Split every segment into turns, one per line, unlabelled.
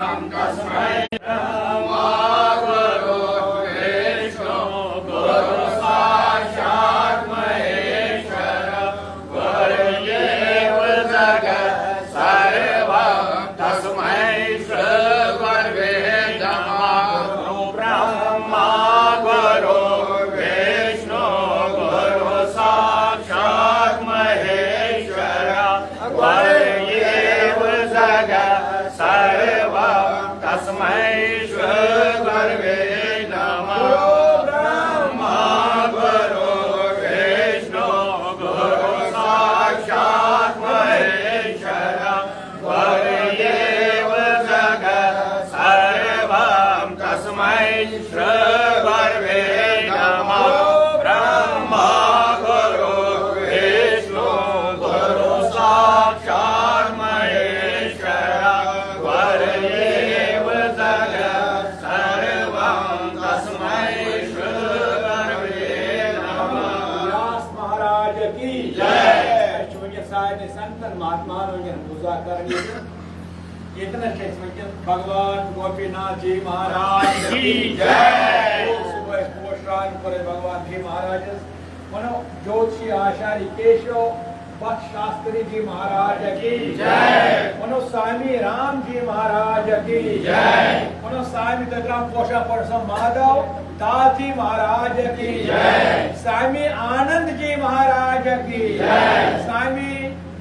तस्मै गुरु विष्णु गुरु साक्षात् महेश्वर गुरुदेव जगत् सर्वं तस्मै श्री गुरवे नमः। गुरु ब्रह्मा गुरु विष्णु गुरु साक्षात् महेश्वर गुरुदेव जगत् सर्वं तस्मै श्री गुरवे नमः। ब्रह्मा गुरु विष्णु गुरु साक्षात् महेश्वर गुरुदेव जगत् सर्वं तस्मै श्री गुरवे नमः। ब्रह्मा गुरु विष्णु गुरु साक्षात् महेश्वर गुरुदेव जगत् सर्वं तस्मै श्री गुरवे नमः।
व्यास महाराज की जय। सारे संतन महात्माओं ने पूजा करनी इतना भगवान गोपीनाथ जी महाराज की जय। सुबह पोषण करे भगवान जी महाराज मनो ज्योतिषी आचार्य केशव भट्ट शास्त्री जी महाराज की जय। मनो स्वामी राम जी महाराज की जय। मनो स्वामी दत्तराम पोषा परसम माधव दास जी महाराज की जय। स्वामी आनंद जी महाराज की जय। स्वामी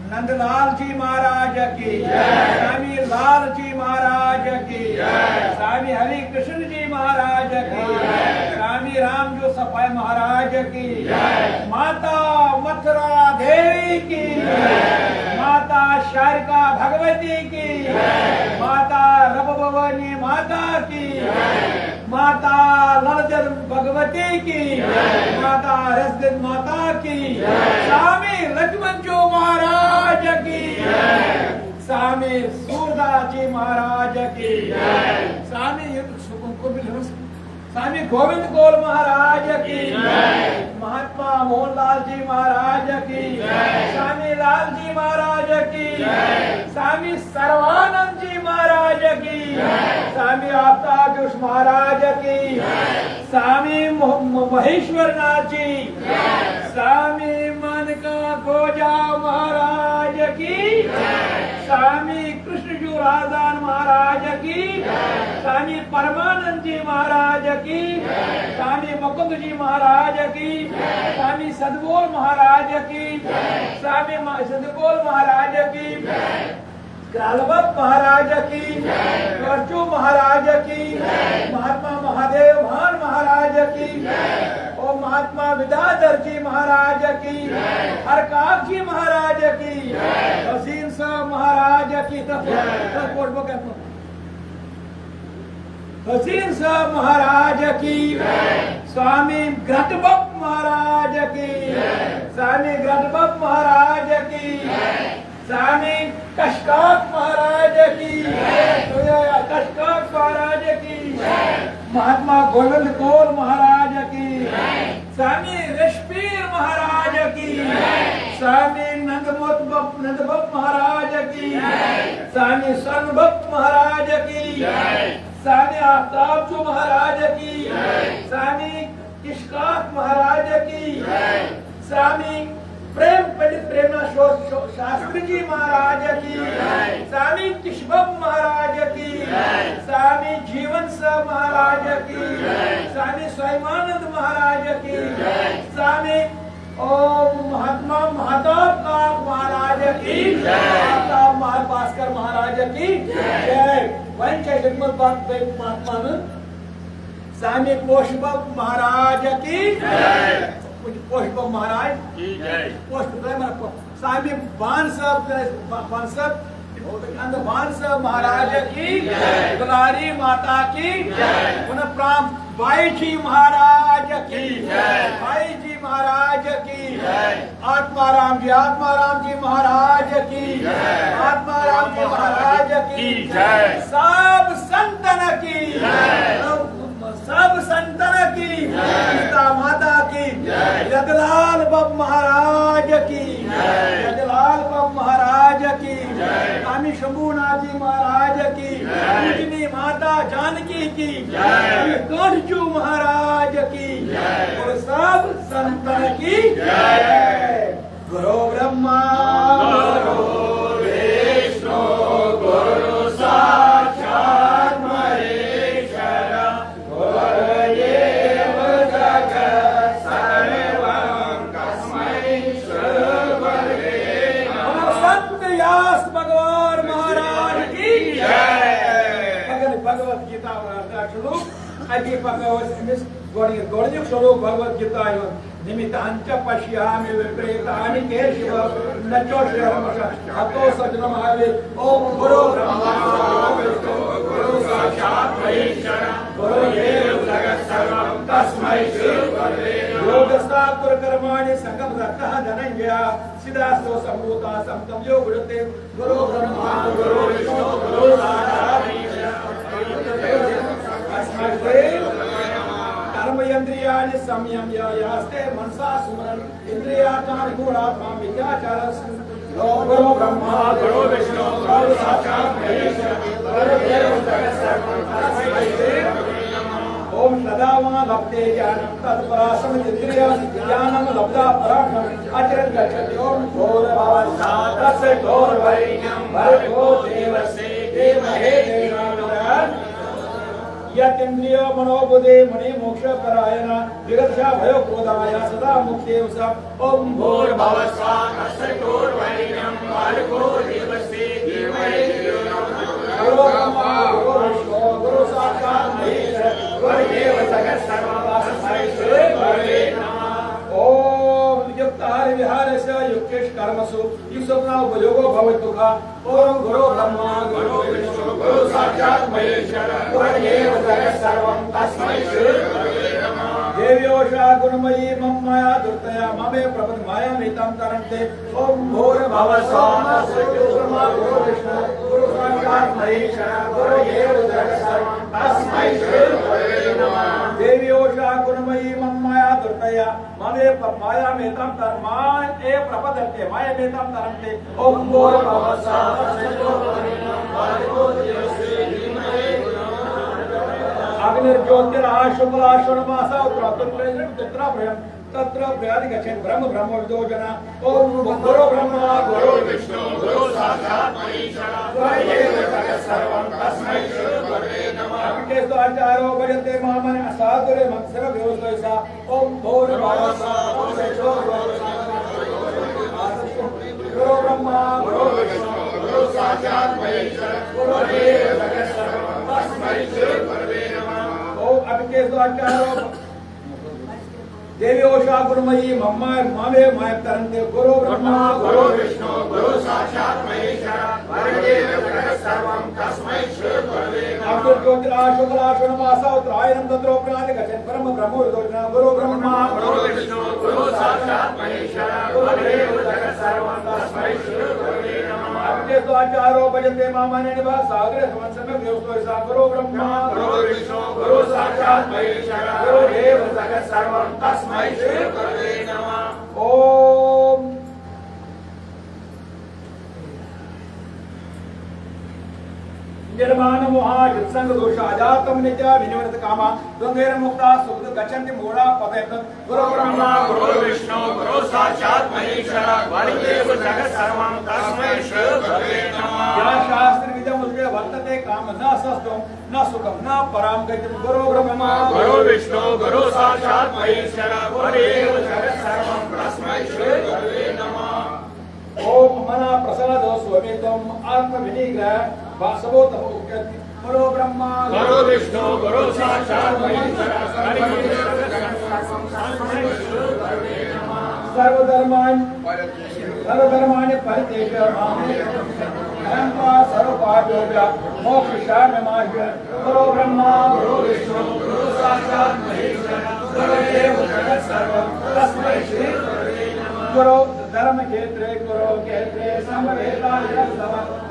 नंदलाल जी महाराज की जय। स्वामी लाल जी महाराज की जय। स्वामी हरि कृष्ण जी महाराज की जय। स्वामी राम जो सफाई महाराज की जय। माता मथुरा देवी की जय। माता शारिका भगवती की जय। माता रब भवानी माता की जय। माता ललजर भगवती की जय। माता रसद माता की जय। स्वामी लक्ष्मण जो महाराज की जय। स्वामी सूरदास जी महाराज की जय। स्वामी गोविंद गोल महाराज की जय। महात्मा मोहनलाल जी महाराज की जय। स्वामी लाल जी महाराज की जय। स्वामी सर्वानंद जी महाराज की जय। स्वामी आफ्ताब जोश महाराज की जय। स्वामी महेश्वर नाथ जी जय। स्वामी मनका गोजा महाराज की जय। स्वामी कृष्ण जो राजदान महाराज की जय। स्वामी परमानंद जी महाराज की जय। स्वामी मुकुंद जी महाराज की जय। स्वामी सदबोल महाराज की जय। स्वामी सदबोल महाराज की जय। ग्रालवत महाराज की जय। अर्जु महाराज की जय। महात्मा महादेव भान महाराज की जय। और महात्मा विद्याधर जी महाराज की जय। हरकाक जी महाराज की जय। हसीन साहब महाराज की हसीन साहब महाराज की जय। स्वामी घटबप महाराज की जय। स्वामी घटबप महाराज की जय। स्वामी कशकाक महाराज की जय। कशकाक महाराज की जय। महात्मा गोविंद कौर महाराज की जय। स्वामी ऋषपीर महाराज की जय। स्वामी नंदबप महाराज की जय। स्वामी स्वर्णभक्त महाराज की जय। स्वामी आफ्ताब जो महाराज की जय। स्वामी किशकाक महाराज की जय। स्वामी प्रेम पंडित प्रेमनाथ शास्त्री जी महाराज की जय। स्वामी किशबप महाराज की जय। स्वामी जीवन साहब महाराज की जय। स्वामी स्वयमानंद महाराज की जय। स्वामी महात्मा महाताब महाराज की जय। भास्कर महाराज की जय। महात्मा स्वामी पुष्पक महाराज की जय। पुष्प महाराज की जय। स्वामी बान साहब महाराज की जय। दुलारी माता की जय। पुनः भाई जी महाराज की जय। भाई जी महाराज की जय। आत्माराम जी महाराज की जय। आत्माराम जी महाराज की जय। सब संतन की जय। सब संतन की सीता माता की यदलाल बब महाराज की यदलाल बब महाराज की स्वामी शंभुनाथ जी महाराज की, पूजनी माता जानकी की, कांचू महाराज की, और सब संतन की जय। गुरु ब्रह्मा गुरु विष्णु गुरु साक्षात महेश्वर गुरुदेव जगत् सर्वं तस्मै श्री गुरवे नमः। संत व्यास भगवान महाराज की जय। भगवत गीता अभी गोड़िक स्वरूप भगवत गीता निमित्तांच पश्यामि विपरीतानि केशव न चोष्यहम् अतो सज्जनम् आवे। ओम गुरु ब्रह्मा गुरु विष्णु गुरु साक्षात् महेश्वर गुरुदेव जगत् सर्वं तस्मै श्री गुरवे नमः। योगस्तात् कर्माणि संगम दत्तः धनंजय सिद्धास्तो संभूता समतं यो गुरुते गुरु ब्रह्मा गुरु विष्णु गुरु साक्षात् कर्मयंद्रियाणि संयम्य यास्ते मनसा सुमरन् इंद्रियार्थानि गुणात्मा विद्याचारस्। गुरु ब्रह्मा गुरु विष्णु गुरु साक्षात् महेश्वर गुरुदेव जगत् सर्वं तस्मै श्री गुरवे नमः। ओम सदावा लब्धे ज्ञानं तत्परासम इंद्रियाणि ज्ञानं लब्धा पराठम् आचरन् गच्छति। ओम घोर भवसात् तस्य घोर वैन्यं भर्गो देवस्य धीमहि यतेन्द्रिय मनोबुद्धे मणि मोक्ष परायण विगर्षा भयो क्रोधाय सदा मुक्ते सब। ओम भूर भवस्वात् तस्य घोर वैन्यं भर्गो देवस्य धीमहि गुरु ब्रह्मा गुरु विष्णु गुरु साक्षात् महेश्वर गुरुदेव जगत् सर्वं तस्मै श्री गुरवे नमः। ओम युक्ताहार विहारस्य युक्तेश कर्मसु युक्तना उपयोगो भवतुः। ओम गुरु ब्रह्मा गुरु विष्णु गुरु साक्षात् महेश्वर गुरुदेव जगत् सर्वं तस्मै श्री गुरवे नमः। देव्योषा गुणमयी मम माया दुर्तया ममे प्रपद माया मितं तरन्ते। ओम भूर भवस्वात् तस्य ब्रह्मा गुरु विष्णु गुरु साक्षात् महेश्वर गुरुदेव जगत् सर्वं तस्मै श्री गुरवे नमः। देव्योषा गुणमयी मम माया दुर्तया ममे माया मितं तरमाय ए प्रपदन्ते माया मितं तरन्ते। ओम भूर भवस्वात् अग्निर्ज्योतिराशुक्लाश्वमासा उत्तरात्रयं तत्र प्रयाति गच्छेत् ब्रह्म ब्रह्म विदो जना। ओम गुरु ब्रह्मा गुरु विष्णु गुरु साक्षात् महेश्वर गुरुदेव जगत् सर्वं तस्मै श्री गुरवे नमः। अग्निकेस्तु आचारो भजन्ते मामने असाधुरे मत्सर व्यवस्था। ओम भूर भवस्वात् गुरु ब्रह्मा गुरु विष्णु गुरु साक्षात् महेश्वर गुरुदेव जगत् सर्वं तस्मै श्री गुरवे नमः। ओम अग्निकेस्तु आचारो देव्योषा गुरुमयी मम्मा मामे माय तरन्ते। गुरु ब्रह्मा गुरु विष्णु गुरु साक्षात् महेश्वर गुरुदेव जगत् सर्वं तस्मै श्री गुरवे नमः। अग्निर्ज्योतिराशुक्लाश्वमासा उत्तरायणं तत्रोपनादि गच्छेत् ब्रह्म ब्रह्म विदोजना। गुरु ब्रह्मा गुरु विष्णु गुरु साक्षात् महेश्वर गुरुदेव जगत् सर्वं तस्मै श्री गुरवे नमः। अग्निकेस्तु आचारो भजन्ते मामने निभा सागरे समन्सम्यक् व्यवस्था। गुरु ब्रह्मा गुरु विष्णु गुरु साक्षात् महेश्वर गुरुदेव जगत् सर्वं तस्मै श्री गुरवे नमः। ओम निर्माण मोहा संग दोष अजातम नित्या विनिवर्त कामा द्वंद्वेर मुक्ता सुख गच्छन्ति मूढ़ा पतयत। गुरु ब्रह्मा गुरु विष्णु गुरु साक्षात् महेश्वर गुरुदेव जगत् सर्वं तस्मै श्री गुरवे नमः। या शास्त्र विदं मुझे वर्तते काम न सस्तम न सुखम न पराम गतिम। गुरु ब्रह्मा गुरु विष्णु गुरु साक्षात् महेश्वर गुरुदेव जगत् सर्वं तस्मै श्री गुरवे नमः। ओम मना प्रसाद स्वमेतम आत्म विनिग्रह वासवोत उच्यते। गुरु ब्रह्मा गुरु विष्णु गुरु साक्षात् महेश्वर सर्वधर्माणि परित्यज्य मां सर्वपापोभ्य मोक्षामि। गुरु ब्रह्मा गुरु विष्णु गुरु साक्षात् महेश्वर गुरुदेव जगत् सर्वं तस्मै श्री गुरवे नमः। गुरु धर्म क्षेत्रे गुरु क्षेत्रे समवेदाय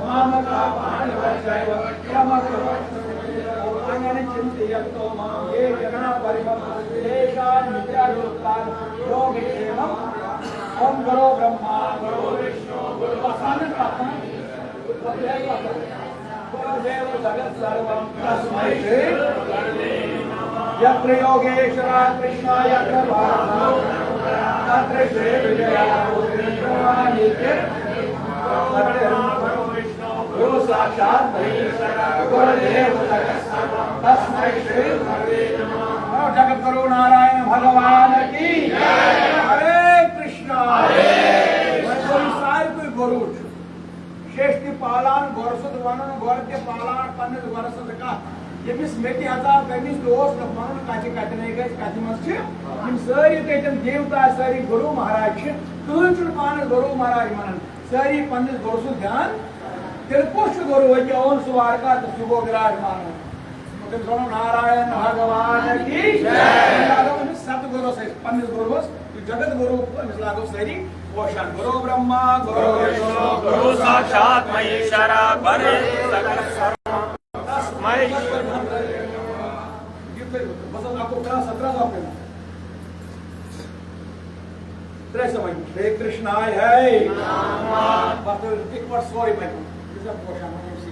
मामका पाणिवच्चैव यमकुरुअङ्गनि चिन्तयन्तो मां ये जना परिमं देशान् विद्यायुक्तान् योगिक्षेमम्। ओम गुरु ब्रह्मा गुरु विष्णु गुरु गुरुदेव जगत् सर्वं तस्मै श्री यत्र योगेश्वर कृष्ण यत्र भारत तत्र श्री विजयानि गुरु साक्षात् गुरुदेव जगत् सर्वं तस्मै श्री जगत गुरु नारायण भगवान की हरे कृष्णा गुरु शेष्टि पालान गोरसुद वनन गोरते पालान पन्नद गोरसुद का यमिस मेति हजार कमिस दोस्त मनन काति काति नै गस काति मस छ यम सारी तेतन देवता सारी गुरु महाराज छ कहन छ पान गुरु महाराज मनन सारी पन्नद गोरसुद ध्यान तेल पोष गुरु वजि ओन सुवार का सुबो विराज मान मुझे सोनो नारायण भगवान की जय लागो सतगुरु से पन्नद गुरु जगत गुरु लागो सारी ओशन गुरु ब्रह्मा गुरु विष्णु
गुरु साक्षात् महेश्वर गुरु सकल सर्वं तस्मै
बस आपको क्या 17 आपने त्रे समय हरे कृष्णा है बस एक बार सॉरी मैं जैसा ओशन में सी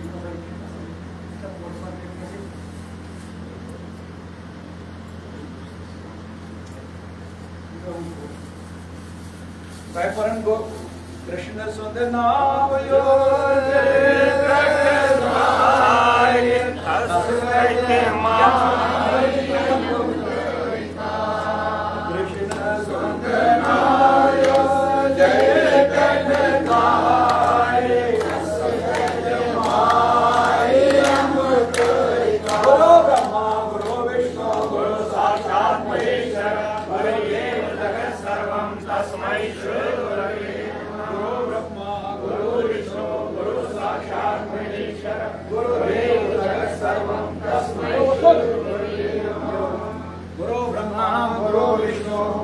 Referent go Krishna Sundanam Yore Krishna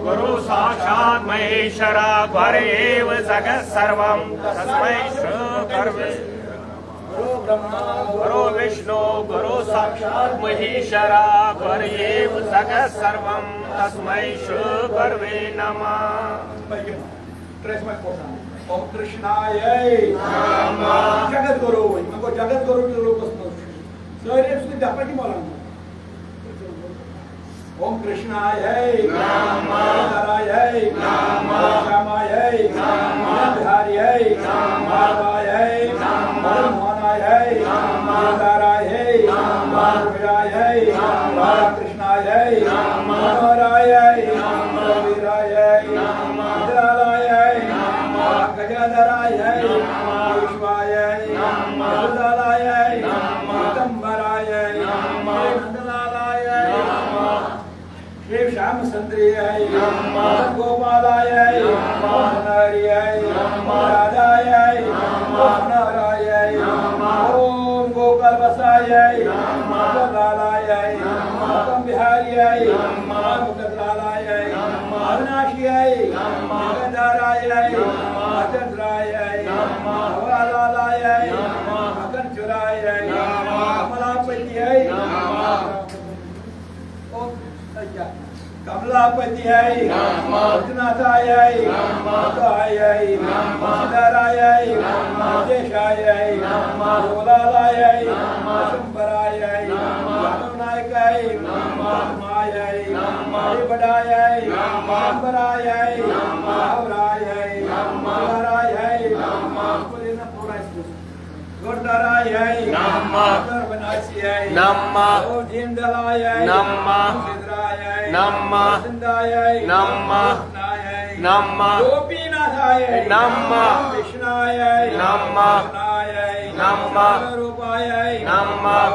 गुरु साक्षात् महेश्वर गुरु जगत् सर्वं तस्मै गुरवे
गुरु ब्रह्मा
गुरु विष्णु गुरु साक्षात् महेश्वर गुरु जगत् सर्वं तस्मै गुरवे नमः।
ओम कृष्णाय नमः जगत गुरु मको जगत गुरु के लोग सारे उसने जापा की बोला ओम कृष्णाय नमः नारायण नमः श्यामाय नमः बिहारीय नमः माधवाय नमः मोहनाय नमः दाराय नमः विराय नमः कृष्णाय नमः हराय नमः वीराय नमः दलाय नमः गजाधराय नमः विश्वाय नमः दलाय नमः तंबराय नमः नंदलाय नमः श्री श्याम सुंदरियाय नमः गोपालाय नमः हरियाय नमः राधाय नमः नारायण नमः ओम गोपाल बसाय नमः लालाय नमः बिहारीय नमः मुकदलाय नमः अविनाशीय नमः गंधाराय नमः चंद्राय नमः हवालाय नमः कंचुराय नमः कमलापतिय नमः कमलापति है नमः अर्जुनाथाय नमः गाय नमः सिद्धाराय नमः देशाय नमः गोलालाय नमः शंभराय नमः नायकाय नमः मायाय नमः बड़ाय नमः अंबराय नमः अवराय नमः हराय नमः पुरीना पूरा गोडराय
नमः
सर्वनाशीय
नमः
ओम जिंदलाय
नमः
सिद्धाराय
नमः
सिंधाय
नमः नमः
गोपीनाथाय
नमः
कृष्णाय
नमः नमः
रूपाय
नमः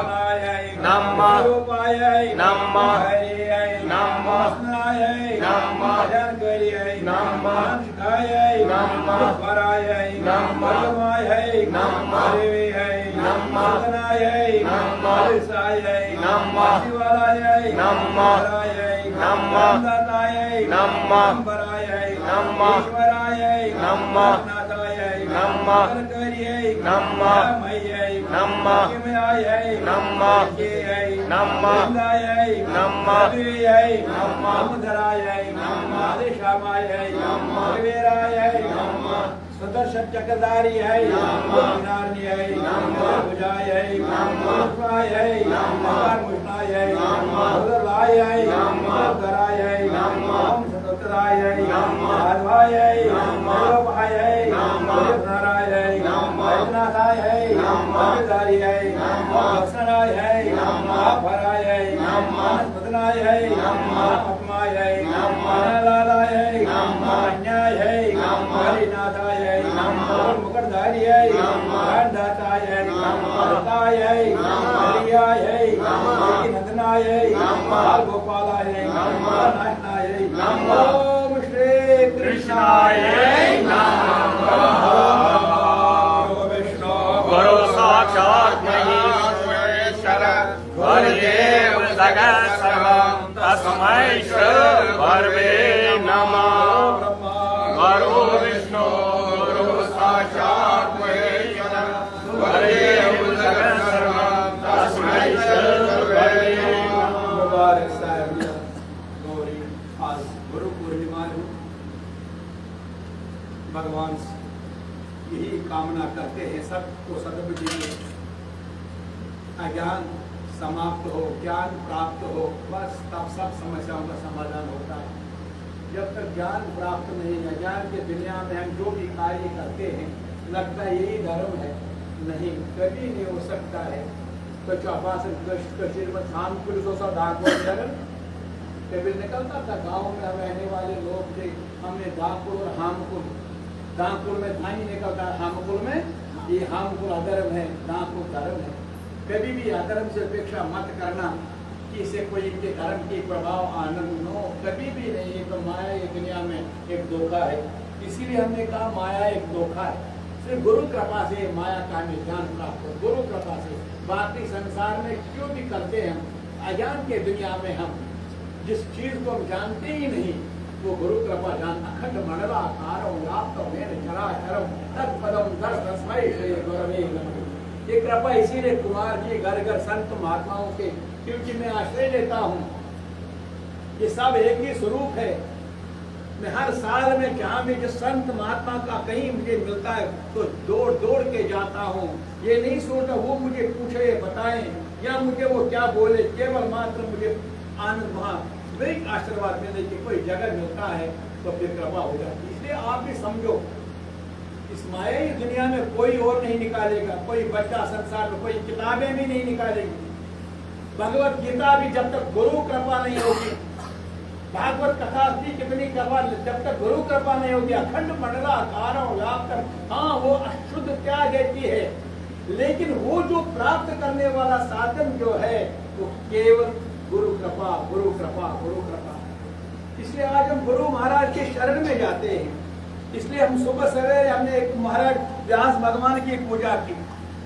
नमः
रूपाय
नमः
हरिय
नमः
कृष्णाय
नमः
जानकारिय
नमः
शिखाय
नमः
वराय
नमः
परमाय
नमः
देवीय
नमः
नाय
नमः
साय
नमः
शिवालय
नमः
हराय
नमः
नाय
नमः
अंबराय
नमः
ईश्वराय
नमः
नाथाय
नमः
करकरिय
नमः
मय्य
नमः
किमयाय
नमः
जय
नमः
गोविंदाय
नमः
मधुराय
नमः
दामोदराय
नमः
आदिश्यामाय
नमः
कुबेराय
नमः
सुदर्शन चक्रधारियाय
नमः
विनार्याय
नमः
भुजाय
नमः
पुष्पाय
नमः
मुष्णाय
नमः
उदराय
नमः
धराय
नमः
ओम सतोत्राय
नमः
माधवाय
नमः
लोभाय
नमः
नाराय
नमः
वैद्यनाथाय
नमः
धारियाय
नमः
वत्सराय
नमः
भराय
नमः
मदनाय
नमः
अपमाय
नमः
लालाय
नमः
अन्याय
नमः
हरिनाथाय
नमः
मुकुटधारियाय
नमः
दाताय
नमः
भरताय
नमः
हरियाय
नमः
नंदनाय
नमः
गोपालाय
नमः
नाशनाय
नमः
ओम श्री कृष्णाय
नमः
विष्णु
गुरु साक्षात् महेश्वर गुरुदेव जगत् सर्वं तस्मै श्री गुरवे नमः गुरु विष्णु गुरु साक्षात् महेश्वर गुरुदेव जगत् सर्वं तस्मै श्री गुरवे नमः।
मुबारक साहब गौरी आज गुरु पूर्णिमा है। भगवान यही कामना करते हैं सबको सद्बुद्धि में अज्ञान समाप्त हो, ज्ञान प्राप्त हो, बस तब सब समस्याओं का समाधान होता है। जब तक ज्ञान प्राप्त नहीं है, ज्ञान के दुनिया में हम जो भी कार्य करते हैं लगता है यही धर्म है, नहीं, कभी नहीं हो सकता है। तो चौपासन शाम पुलिस कभी निकलता था गांव में हम रहने वाले लोग थे, हमने दापुर और हामपुर, दापुर में धानी निकलता है, हामपुर में ये हामपुर अधर्म है, दापुर धर्म है। कभी भी अधर्म से अपेक्षा मत करना कि इससे कोई इनके धर्म के प्रभाव आनंद न हो, कभी भी नहीं। ये तो माया ये दुनिया में एक धोखा है, इसीलिए हमने कहा माया एक धोखा है। सिर्फ गुरु कृपा से माया का हमें ज्ञान प्राप्त हो, गुरु कृपा से। बाकी संसार में क्यों भी करते हैं हम, अज्ञान के दुनिया में हम जिस चीज को हम जानते ही नहीं वो गुरु कृपा जान अखंड मंडला आकारो व्याप्तो मेन चराचरम तत्पदम तस्मै श्री गुरवे नमः। ये कृपा इसीलिए कुमार जी घर घर संत महात्माओं के, क्योंकि मैं आश्रय लेता हूँ, ये सब एक ही स्वरूप है। मैं हर साल में जहाँ भी जिस संत महात्मा का कहीं मुझे मिलता है तो दौड़ दौड़ के जाता हूँ। ये नहीं सोचता वो मुझे पूछे बताएं या मुझे वो क्या बोले, केवल मात्र मुझे आनंद वहाँ वही आशीर्वाद मिले कि कोई जगह मिलता है तो फिर कृपा हो जाती। इसलिए आप भी समझो इस मायाई दुनिया में कोई और नहीं निकालेगा, कोई बच्चा संसार में, कोई किताबें भी नहीं निकालेगी। भगवत गीता भी जब तक गुरु कृपा नहीं होगी, भागवत कथा भी कितनी कृपा, जब तक गुरु कृपा नहीं होगी, अखंड मंडला आकारों व्याप्त, हाँ वो अशुद्ध त्याग देती है, लेकिन वो जो प्राप्त करने वाला साधन जो है वो केवल गुरु कृपा, गुरु कृपा, गुरु कृपा। इसलिए आज हम गुरु महाराज के शरण में जाते हैं। इसलिए हम सुबह सवेरे हमने एक महाराज व्यास भगवान की पूजा की,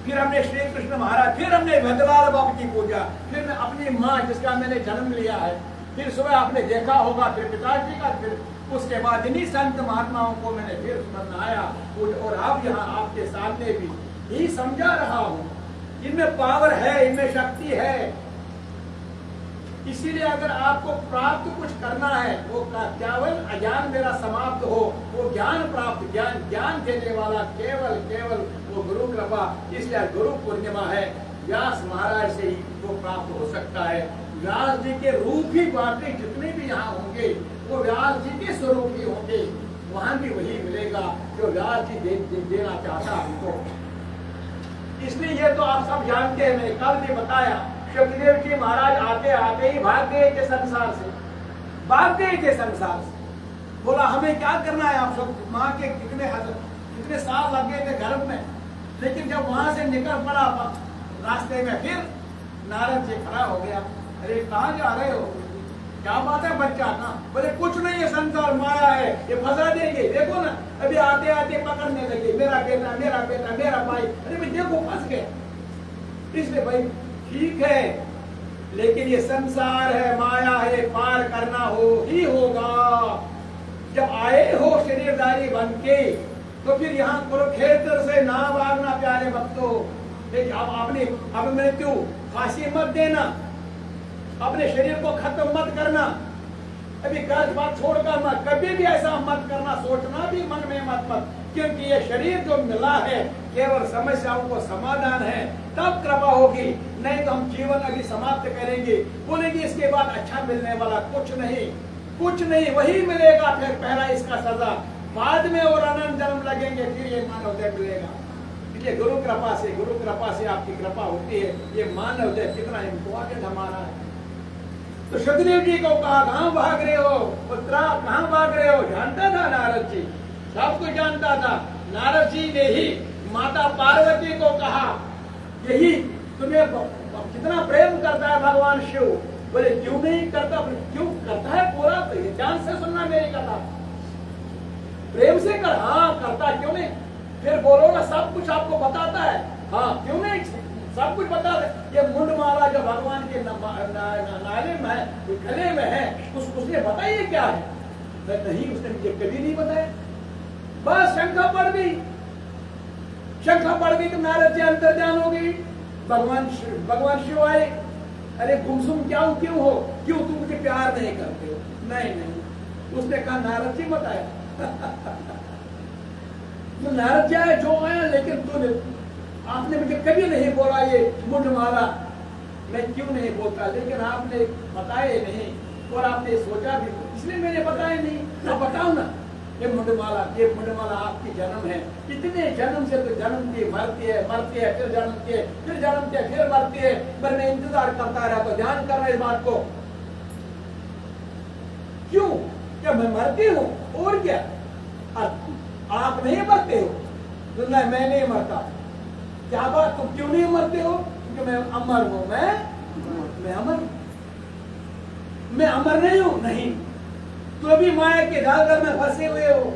फिर हमने श्री कृष्ण महाराज, फिर हमने भद्रलाल बाबू की पूजा, फिर मैं अपनी माँ जिसका मैंने जन्म लिया है, फिर सुबह आपने देखा होगा, फिर पिताजी का, फिर उसके बाद इन्हीं संत महात्माओं को मैंने फिर मनाया। और अब यहाँ आपके सामने भी यही समझा रहा हूँ, इनमें पावर है, इनमें शक्ति है। इसीलिए अगर आपको प्राप्त कुछ करना है वो केवल अज्ञान मेरा समाप्त हो, वो ज्ञान प्राप्त, ज्ञान देने वाला केवल केवल वो गुरु कृपा। इसलिए गुरु पूर्णिमा है, व्यास महाराज से ही वो प्राप्त हो सकता है। व्यास जी के रूप ही बाकी जितने भी यहाँ होंगे वो व्यास जी के स्वरूप ही होंगे, वहां भी वही मिलेगा जो व्यास जी देना चाहता हमको। इसलिए ये तो आप सब जानते हैं, मैंने कल भी बताया, सुखदेव जी महाराज आते आते ही भाग गए थे संसार से, भाग गए थे संसार से। बोला हमें क्या करना है, आप सब माँ के कितने साल लग गए थे घर में, लेकिन जब वहां से निकल पड़ा रास्ते में, फिर नारद जी खड़ा हो गया, अरे कहाँ जा रहे हो, क्या बात है बच्चा ना? बोले कुछ नहीं है, संसार माया है, ये फंसा देंगे, देखो ना अभी आते आते पकड़ने लगे, मेरा बेटा मेरा बेटा मेरा भाई, अरे भाई देखो फंस गए। इसलिए भाई ठीक है, लेकिन ये संसार है, माया है, पार करना हो ही होगा। जब आए हो शरीरधारी बन के तो फिर यहाँ कुरुक्षेत्र से ना भागना प्यारे भक्तों। अब आपने अब मैं क्यों फांसी मत देना, अपने शरीर को खत्म मत करना, अभी गलत बात छोड़कर मत, कभी भी ऐसा मत करना, सोचना भी मन में मत, क्योंकि ये शरीर जो मिला है केवल समस्याओं को समाधान है, तब कृपा होगी, नहीं तो हम जीवन अभी समाप्त करेंगे, बोलेंगे इसके बाद अच्छा मिलने वाला कुछ नहीं, वही मिलेगा फिर पहला इसका सजा, बाद में और अनंत जन्म लगेंगे, फिर ये मानव देह मिलेगा। इसलिए गुरु कृपा से आपकी कृपा होती है, ये मानव देह कितना इम्पोर्टेंट हमारा है। तो सुखदेव जी को कहा कहां भाग रहे हो पुत्रा, कहां भाग रहे हो, जानता था नारद जी, सब कुछ जानता था। नारद जी ने ही माता पार्वती को कहा यही तुम्हें कितना प्रेम करता है भगवान शिव, बोले क्यों नहीं करता, क्यों करता है पूरा, तो ये ध्यान से सुनना मेरी कथा, प्रेम से कर, हाँ करता, क्यों नहीं, फिर बोलो ना सब कुछ आपको बताता है, हाँ क्यों नहीं सब कुछ बता दे। ये मुंडमाला जो भगवान के नाले में है, गले में है, उसने बताइए क्या है, नहीं उसने मुझे कभी नहीं बताया। बस शंखा पड़ गई तो नारद जी अंतर ध्यान हो गई, भगवान शिव आए, अरे गुमसुम क्यों हो, क्यों तुम मुझे प्यार नहीं करते हो, नहीं, उसने कहा नारद जी बताया तो नारद जी आए जो आया, लेकिन आपने मुझे कभी नहीं बोला ये मुंडमाला, मैं क्यों नहीं बोलता, लेकिन आपने बताया नहीं और आपने सोचा भी, इसलिए मैंने बताया नहीं, अब बताओ ना, ये मुंडमाला आपकी जन्म है, इतने जन्म से तो जन्मती मरती है, फिर जन्मती है, फिर मरती है, पर मैं इंतजार करता रहा, तो ध्यान करना इस बात को, क्यों, क्या मैं मरती हूँ और क्या, आप नहीं मरते हो, तो मैं नहीं मरता, क्या बात, तुम क्यों नहीं मरते हो, क्योंकि मैं अमर हूं, मैं अमर नहीं हूं, नहीं, तो भी माया के जालगल में फंसे हुए हो,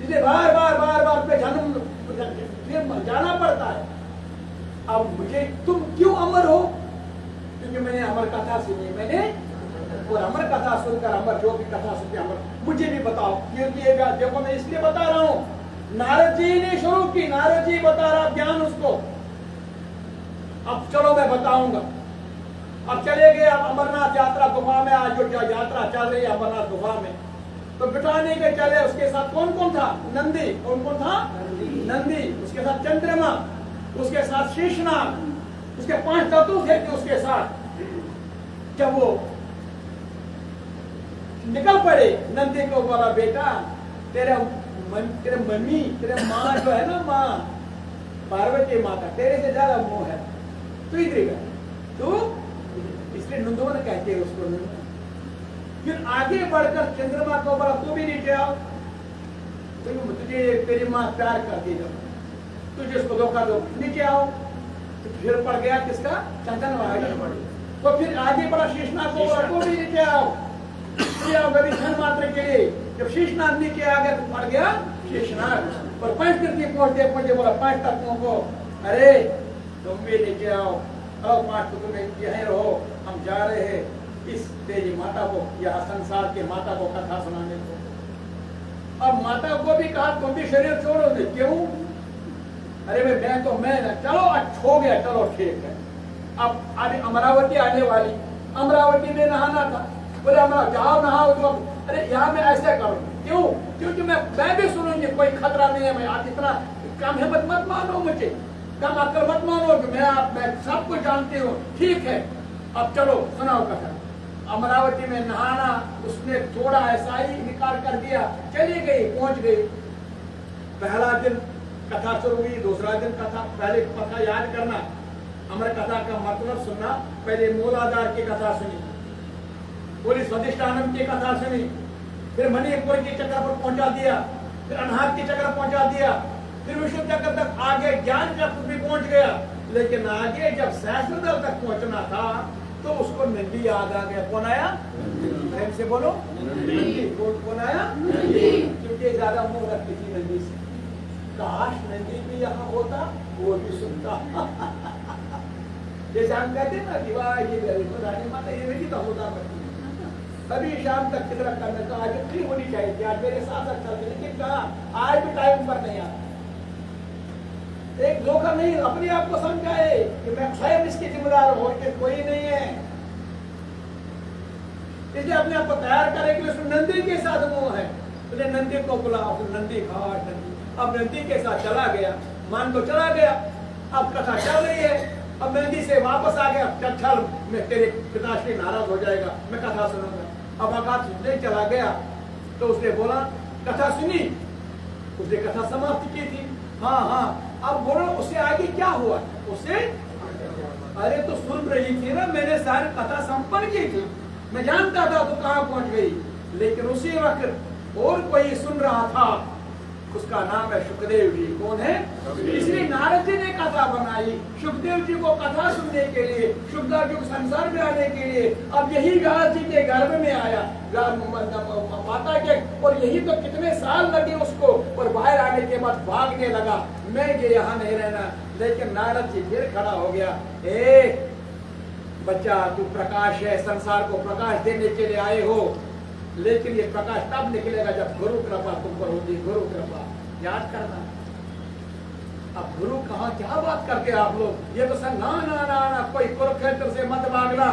इसलिए बार पे जन्म जाना पड़ता है। अब मुझे तुम क्यों अमर हो, क्योंकि मैंने अमर कथा सुनी, और अमर कथा सुनकर, अमर जो भी कथा सुनते अमर, मुझे भी बताओ, क्योंकि देखो मैं इसलिए बता रहा हूं, नारद जी ने शुरू की, नारद जी बता रहा ज्ञान उसको, अब चलो मैं बताऊंगा। अब चले गए, अब अमरनाथ यात्रा गुफा में, आज जो यात्रा चल रही है अमरनाथ गुफा में, तो बिठाने के चले, उसके साथ कौन कौन था, नंदी, कौन था, नंदी, उसके साथ चंद्रमा, उसके साथ शेषनाग, उसके 5 तत्व थे कि उसके साथ, जब वो निकल पड़े, नंदी को बोला बेटा तेरे मम्मी, तेरे माँ जो है ना, माँ पार्वती माता, तेरे से ज्यादा मोह है, तू इधर गया, तो इसलिए नंदोन कहते हैं उसको। फिर आगे बढ़कर चंद्रमा को बोला तू भी नीचे आओ, तुझे तेरी माँ प्यार करती है, तुझे उसको धोखा दो, नीचे आओ, तो फिर पड़ गया किसका, चंद्रमा, तो फिर आगे बढ़ा शेषनाग को बोला तू भी नीचे आओ, कभी क्षण मात्र के लिए, जब शेषनाग नीचे आ गया तो पड़ गया शेषनाग, और 5 करके पहुंचते बोला 5 तत्वों को, अरे तुम भी नीचे आओ, 5 तो तुम यहीं रहो, हम जा रहे हैं इस तेरी माता को, यह संसार के माता को कथा सुनाने को। अब माता को भी कहा तुम भी शरीर छोड़ो, क्यों, अरे मैं चलो अच्छा हो गया, चलो ठीक है। अब अभी अमरावती आने वाली, अमरावती में नहाना था, बोले अमरावती जाओ नहाओ, तो अरे यहाँ मैं ऐसे करूँ, क्यों, क्योंकि मैं भी सुनूंगी, कोई खतरा नहीं है, मैं आप इतना कम हिम्मत मत मानो, मुझे कम अक्ल मत मानो कि मैं सब कुछ जानती हूँ, ठीक है अब चलो सुनाओ कथा। अमरावती में नहाना उसने थोड़ा ऐसा ही निकाल कर दिया, चली गई, पहुंच गई, पहला दिन कथा शुरू हुई, दूसरा दिन कथा, पहले कथा याद करना, अमर कथा का मतलब सुनना, पहले मूलाधार की कथा सुनी, पूरी स्वादिष्टानंद की कथा सुनी, फिर मणिपुर की चक्र पर पहुंचा दिया, फिर अनहद की चक्र पहुंचा दिया, फिर विष्णु चक्र तक आगे ज्ञान चक्र भी पहुंच गया, लेकिन आगे जब सहस्त्रदल तक पहुंचना था तो उसको नंदी याद आ गया। कौन आया, प्रेम से बोलो, नंदी। कौन आया, क्योंकि ज्यादा मुंह रखती थी नंदी से, काश नंदी भी यहाँ होता, वो भी सुनता जैसे हम कहते ना दिवाली रानी माता ये भी तो होता करती, अभी शाम तक कितना करने का, आज फ्री होनी चाहिए थी, आज मेरे साथ अच्छा था, लेकिन कहा आज भी टाइम पर नहीं आता। एक धोखा नहीं, अपने आप को समझाए कि मैं स्वयं इसकी जिम्मेदार हूं, कि कोई नहीं है, इसलिए अपने आप को तैयार करे कि उसमें नंदी के साथ मोह है। उसने नंदी को बुला, नंदी घाट नंदी, अब नंदी के साथ चला गया, मान को चला गया। अब कथा चल रही है, अब नंदी से वापस आ गया, चल मैं तेरे पिताश्री नाराज हो जाएगा, मैं कथा सुनूंगा। अब आकाश सुनने चला गया तो उसने बोला कथा सुनी, उसने कथा समाप्त की थी। हाँ हाँ, अब बोलो उससे आगे क्या हुआ? उसे अरे तो सुन रही थी ना, मैंने सारी कथा संपन्न की थी, मैं जानता था तो कहाँ पहुंच गई। लेकिन उसी वक्त और कोई सुन रहा था, उसका नाम है सुखदेव जी। कौन है? इसलिए नारद जी ने कथा बनाई सुखदेव जी को कथा सुनने के लिए, सुखदेव जी को संसार में आने के लिए। अब यही व्यास जी के गर्भ में आया माता के, और यही तो कितने साल लगे उसको, और बाहर आने के बाद भागने लगा, मैं ये यहाँ नहीं रहना। लेकिन नारद जी फिर खड़ा हो गया, ए बच्चा तू प्रकाश है, संसार को प्रकाश देने के लिए आए हो, लेकिन ये प्रकाश तब निकलेगा जब गुरु कृपा तुम पर होगी। गुरु कृपा याद करना। अब गुरु कहा क्या बात करके आप लोग, ये तो सर ना ना ना ना, कोई कुरुक्षेत्र से मत भागना।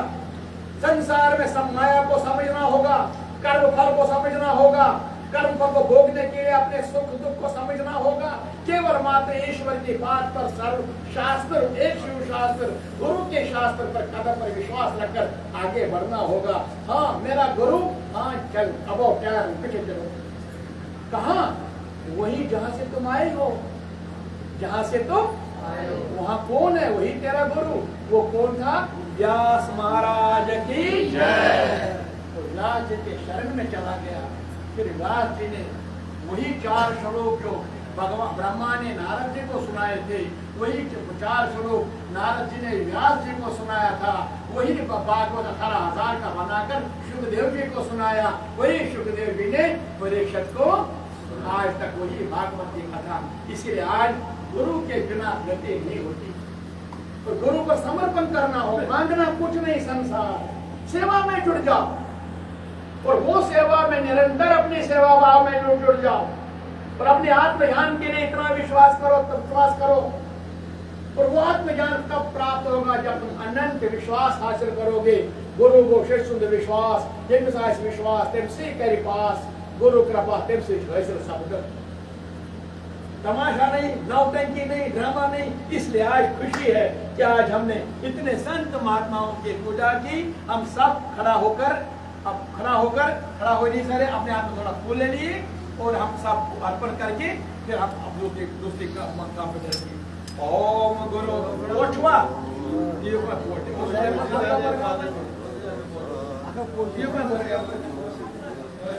संसार में सब माया को समझना होगा, कर्म फल को समझना होगा, कर्म फल को भोगने के लिए अपने सुख दुख को समझना होगा। केवल मात्र ईश्वर की बात पर सर्व शास्त्र, एक शिव शास्त्र, गुरु के शास्त्र पर कदम पर विश्वास रखकर आगे बढ़ना होगा। हाँ मेरा गुरु, हाँ चल अब पीछे चलो। कहा? वही जहां से तुम आए हो, जहां से तुम आए हो वहां कौन है? वही तेरा गुरु। वो कौन था? व्यास महाराज की जय। तो व्यास जी के शरण में चला गया। फिर व्यास जी ने वही 4 श्लोक जो भगवान ब्रह्मा ने नारद जी को सुनाए थे, वही 4 श्लोक नारद जी ने व्यास जी को सुनाया था, वही भागवत 18,000 का बनाकर सुखदेव जी को सुनाया, वही सुखदेव जी ने परीक्षित को आज तक वही भागवत की कथा। इसलिए आज गुरु के बिना गति नहीं होती, तो गुरु को समर्पण करना हो, मांगना कुछ नहीं, संसार सेवा में जुड़ जाओ, और वो सेवा में निरंतर अपनी सेवा भाव में जुड़ जाओ, और अपने आत्मज्ञान के लिए इतना विश्वास करो, तब विश्वास करो। और वो आत्मज्ञान तब प्राप्त होगा जब तुम अनंत विश्वास हासिल करोगे। गुरु को शिष्य विश्वास, जिनमें विश्वास तुमसे करी पास, गुरु कृपा तुमसे शब्द। तमाशा नहीं, नौटंकी नहीं, ड्रामा नहीं। इसलिए आज खुशी है कि आज हमने इतने संत महात्माओं की पूजा की। हम सब खड़ा होकर खड़ा हो नहीं सरे, अपने हाथ में थोड़ा फूल ले लिए और हम सब अर्पण करके फिर हम दूसरी का मंत्र करेंगे। ओम गुरु ओठवा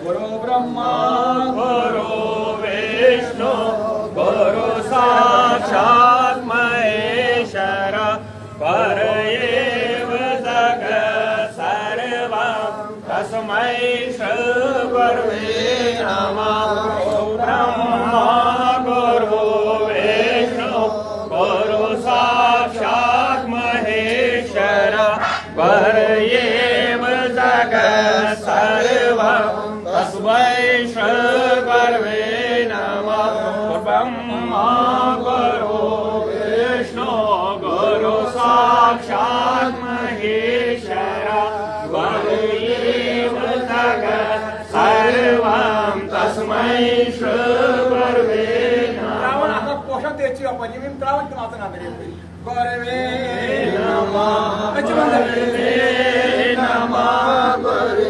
गुरु ब्रह्मा
गुरु विष्णु गुरु साक्षात् महेश्वर परमेव जगत् सर्वं तस्मै श्री गुरवे नमः। ब्रह्मा गुरु विष्णु गुरु साक्षात् महेश्वर परमेव जगत् सर्वं तस्मै श्री गुरवे नमः। ब्रह्मा गुरु विष्णु गुरु साक्षात् महेश्वर परमेव जगत् सर्वं तस्मै श्री गुरवे नमः।
पोषण द्यायची आपण मी त्रावण वाचन आले गुरवे नमः। गुरवे नमः। गुरवे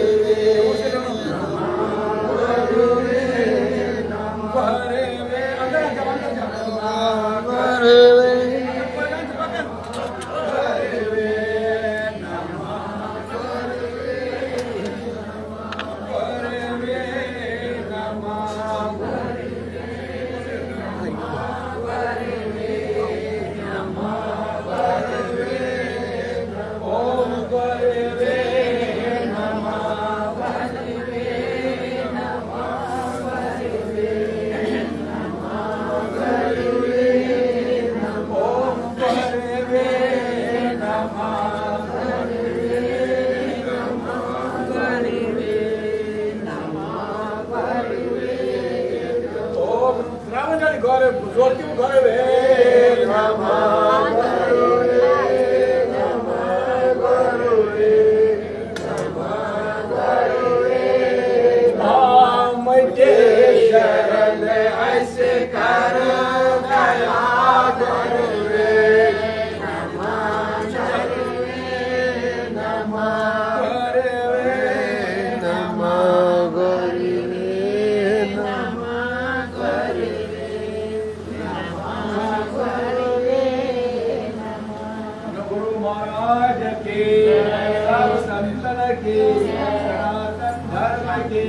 महाराज की, सब संतन की, सनातन धर्म की